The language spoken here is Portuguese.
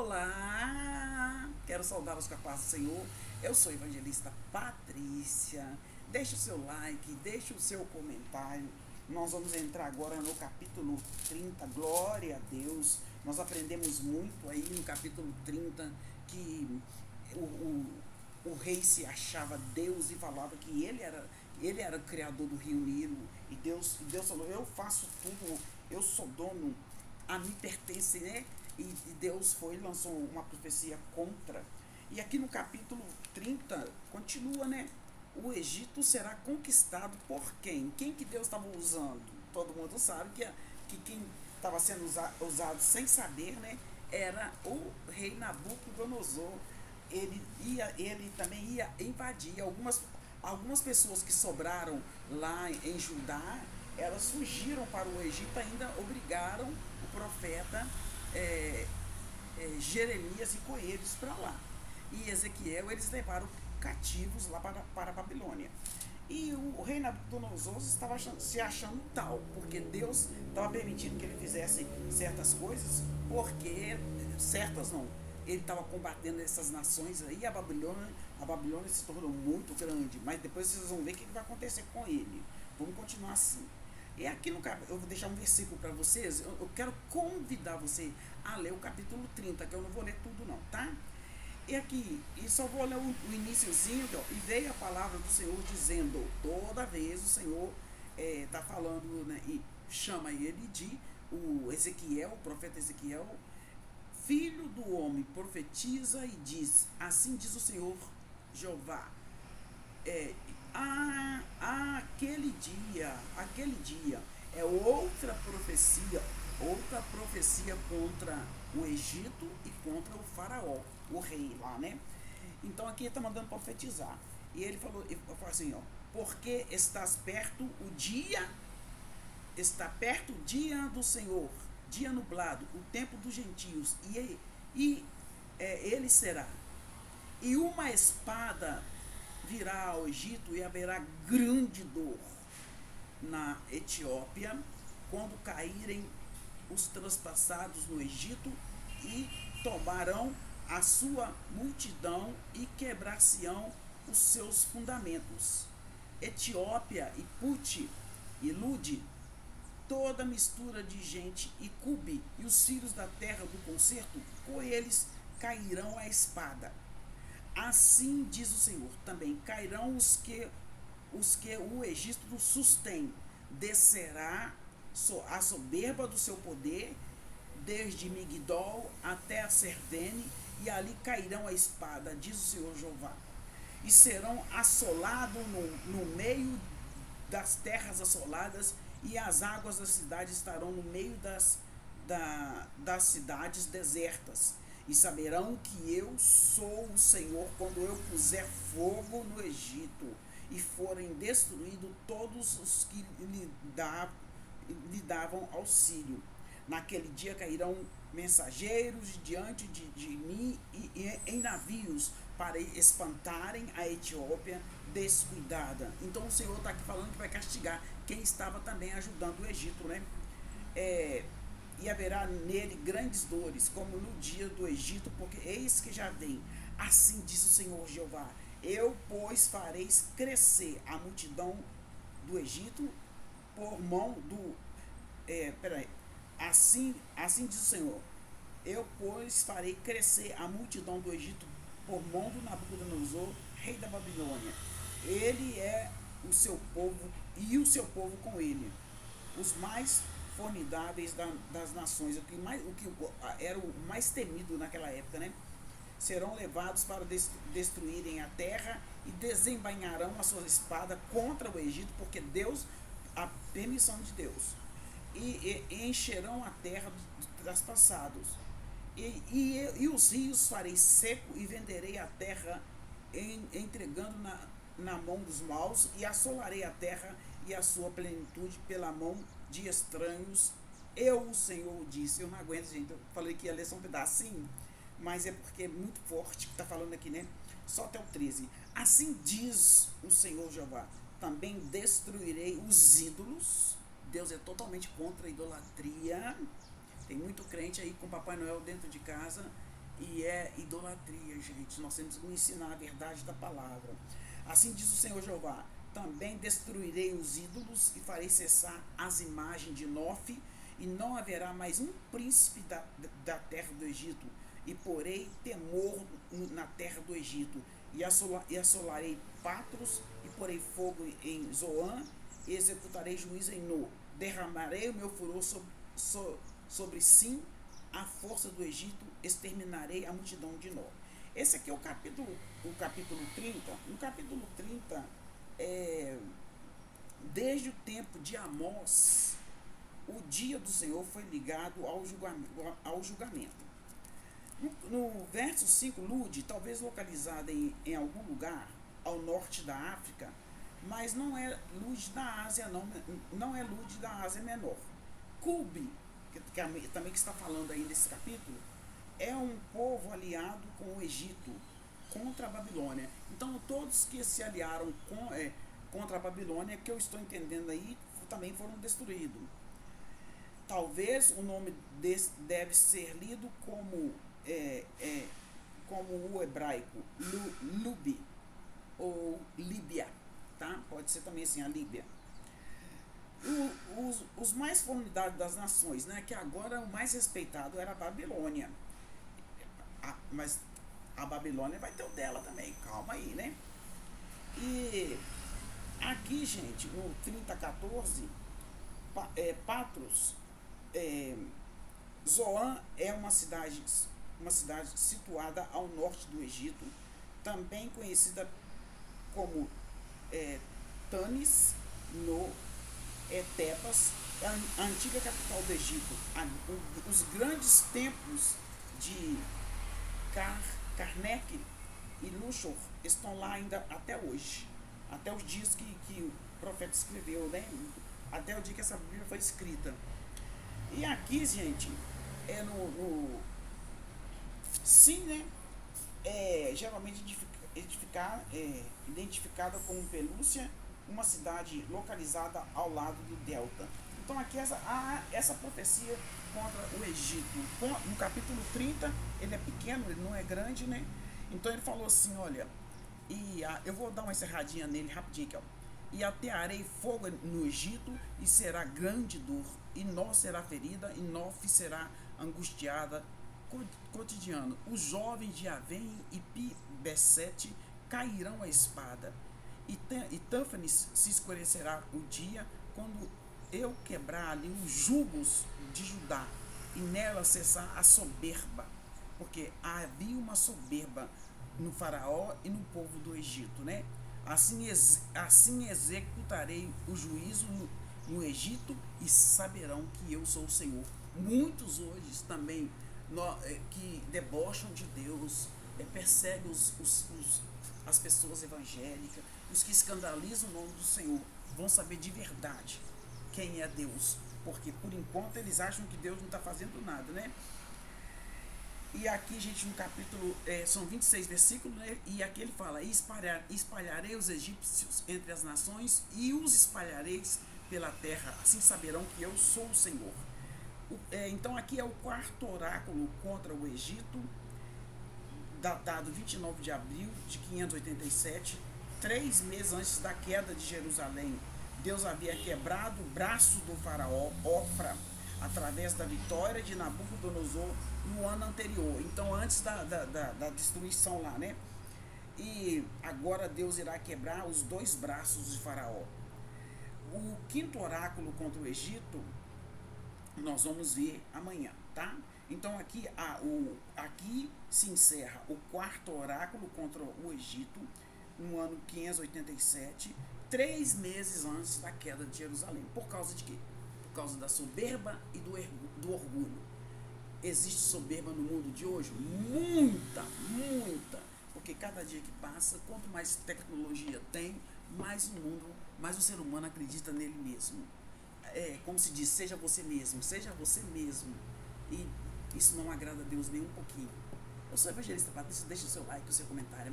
Olá, quero saudá-los com a paz do Senhor. Eu sou a evangelista Patrícia. Deixe o seu like, deixe o seu comentário. Nós vamos entrar agora no capítulo 30. Glória a Deus. Nós aprendemos muito aí no capítulo 30 que o rei se achava Deus e falava que ele era o criador do rio Nilo. E Deus falou: eu faço tudo, eu sou dono, a mim pertence, né? E Deus foi e lançou uma profecia contra. E aqui no capítulo 30 continua, né? O Egito será conquistado por quem? Quem que Deus estava usando? Todo mundo sabe que quem estava sendo usado sem saber, né? Era o rei Nabucodonosor. Ele também ia invadir algumas pessoas que sobraram lá em Judá. Elas fugiram para o Egito, ainda obrigaram o profeta é, Jeremias e com eles para lá. E Ezequiel eles levaram cativos lá para a Babilônia. E o rei Nabucodonosor estava se achando tal, porque Deus estava permitindo que ele fizesse certas coisas, porque certas não. Ele estava combatendo essas nações aí, a Babilônia se tornou muito grande, mas depois vocês vão ver o que vai acontecer com ele. Vamos continuar assim. E aqui no capítulo, eu vou deixar um versículo para vocês. Eu quero convidar você a ler o capítulo 30, que eu não vou ler tudo não, tá? E só vou ler o iniciozinho, ó. E veio a palavra do Senhor dizendo, toda vez o Senhor está falando, né, e chama ele de o Ezequiel, o profeta Ezequiel, filho do homem, profetiza e diz, assim diz o Senhor Jeová, é, aquele dia é outra profecia contra o Egito e contra o faraó, o rei lá, né? Então aqui ele está mandando profetizar. E ele falou assim, ó, porque está perto o dia do Senhor, dia nublado, o tempo dos gentios, ele será. E uma espada virá ao Egito e haverá grande dor na Etiópia, quando caírem os transpassados no Egito e tomarão a sua multidão e quebrar-se-ão os seus fundamentos. Etiópia e Pute e Lude, toda mistura de gente, e Cube e os filhos da terra do concerto, com eles cairão a espada. Assim diz o Senhor, também cairão os que o Egito sustém, descerá a soberba do seu poder, desde Migdol até a Serdene, e ali cairão a espada, diz o Senhor Jeová, e serão assolados no meio das terras assoladas, e as águas da cidade estarão no meio das cidades desertas, e saberão que eu sou o Senhor quando eu puser fogo no Egito e forem destruídos todos os que lhe davam auxílio. Naquele dia cairão mensageiros diante de mim e em navios para espantarem a Etiópia descuidada. Então o Senhor está aqui falando que vai castigar quem estava também ajudando o Egito, né? E haverá nele grandes dores, como no dia do Egito, porque eis que já vem, assim diz o Senhor Jeová, eu, pois, fareis crescer a multidão do Egito por mão do... peraí, assim diz o Senhor, eu, pois, farei crescer a multidão do Egito por mão do Nabucodonosor, rei da Babilônia. Ele é o seu povo, e o seu povo com ele, os mais formidáveis das nações, o que era o mais temido naquela época, né? Serão levados para destruírem a terra e desembainharão a sua espada contra o Egito, porque Deus, a permissão de Deus, e encherão a terra dos trespassados. E os rios farei seco e venderei a terra, entregando na mão dos maus, e assolarei a terra e a sua plenitude pela mão de estranhos. Eu, o Senhor, disse. Eu não aguento, gente. Eu falei que ia ler só um pedacinho, mas é porque é muito forte que está falando aqui, né? Só até o 13. Assim diz o Senhor Jeová: também destruirei os ídolos. Deus é totalmente contra a idolatria. Tem muito crente aí com Papai Noel dentro de casa e é idolatria, gente. Nós temos que ensinar a verdade da palavra. Assim diz o Senhor Jeová: também destruirei os ídolos e farei cessar as imagens de Nofe, e não haverá mais um príncipe da terra do Egito, e porei temor na terra do Egito, e assolarei Patros, e porei fogo em Zoan, e executarei juízo em No. Derramarei o meu furor sobre Sim, a força do Egito, exterminarei a multidão de Nó. Esse aqui é o capítulo 30. No capítulo 30, desde o tempo de Amós, o dia do Senhor foi ligado ao julgamento. No verso 5, Lude, talvez localizada em algum lugar ao norte da África, mas não é Lude da Ásia, não é Lude da Ásia Menor. Cube, que também que está falando aí nesse capítulo, é um povo aliado com o Egito, contra a Babilônia. Então, todos que se aliaram contra a Babilônia, que eu estou entendendo aí, também foram destruídos. Talvez o nome deve ser lido como o hebraico Lubi ou Líbia, tá? Pode ser também assim, a Líbia. Os mais formidáveis das nações, né? Que agora o mais respeitado era a Babilônia. Mas a Babilônia vai ter o dela também, calma aí, né? E aqui, gente, no 30:14, Patros, Zoan é uma cidade situada ao norte do Egito, também conhecida como Tanis, no Tebas, a antiga capital do Egito. Os grandes templos de Karnak e Luxor estão lá ainda até hoje, até os dias que o profeta escreveu, né? Até o dia que essa Bíblia foi escrita. E aqui, gente, sim, né? Geralmente identificada como Pelúcia, uma cidade localizada ao lado do delta. Então aqui essa profecia contra o Egito. No capítulo 30, ele é pequeno, ele não é grande, né? Então ele falou assim, olha, eu vou dar uma encerradinha nele rapidinho aqui, ó. E atearei fogo no Egito, e será grande dor, e Nó será ferida, e Nof será angustiada cotidiano. Os jovens de Avém e Pi-Besete cairão à espada, e Tâfanes se escurecerá o dia, quando eu quebrar ali os jugos de Judá, e nela cessar a soberba, porque havia uma soberba no faraó e no povo do Egito, né? Assim executarei o juízo no Egito, e saberão que eu sou o Senhor. Muitos hoje também que debocham de Deus, perseguem as pessoas evangélicas, os que escandalizam o nome do Senhor, vão saber de verdade quem é Deus, porque por enquanto eles acham que Deus não está fazendo nada, né? E aqui, gente, no capítulo, são 26 versículos, né? E aqui ele fala: espalharei os egípcios entre as nações, e os espalhareis pela terra, assim saberão que eu sou o Senhor. Então aqui é o quarto oráculo contra o Egito, datado 29 de abril de 587, 3 meses antes da queda de Jerusalém. Deus havia quebrado o braço do faraó Ofra através da vitória de Nabucodonosor no ano anterior, então antes da destruição lá, né? E agora Deus irá quebrar os 2 braços de faraó. O quinto oráculo contra o Egito nós vamos ver amanhã, tá? Então aqui se encerra o quarto oráculo contra o Egito no ano 587, 3 meses antes da queda de Jerusalém. Por causa de quê? Por causa da soberba e do orgulho. Existe soberba no mundo de hoje? Muita, muita. Porque cada dia que passa, quanto mais tecnologia tem, mais o ser humano acredita nele mesmo. Como se diz, seja você mesmo, seja você mesmo. E isso não agrada a Deus nem um pouquinho. Eu sou evangelista Patrícia, deixa o seu like, o seu comentário.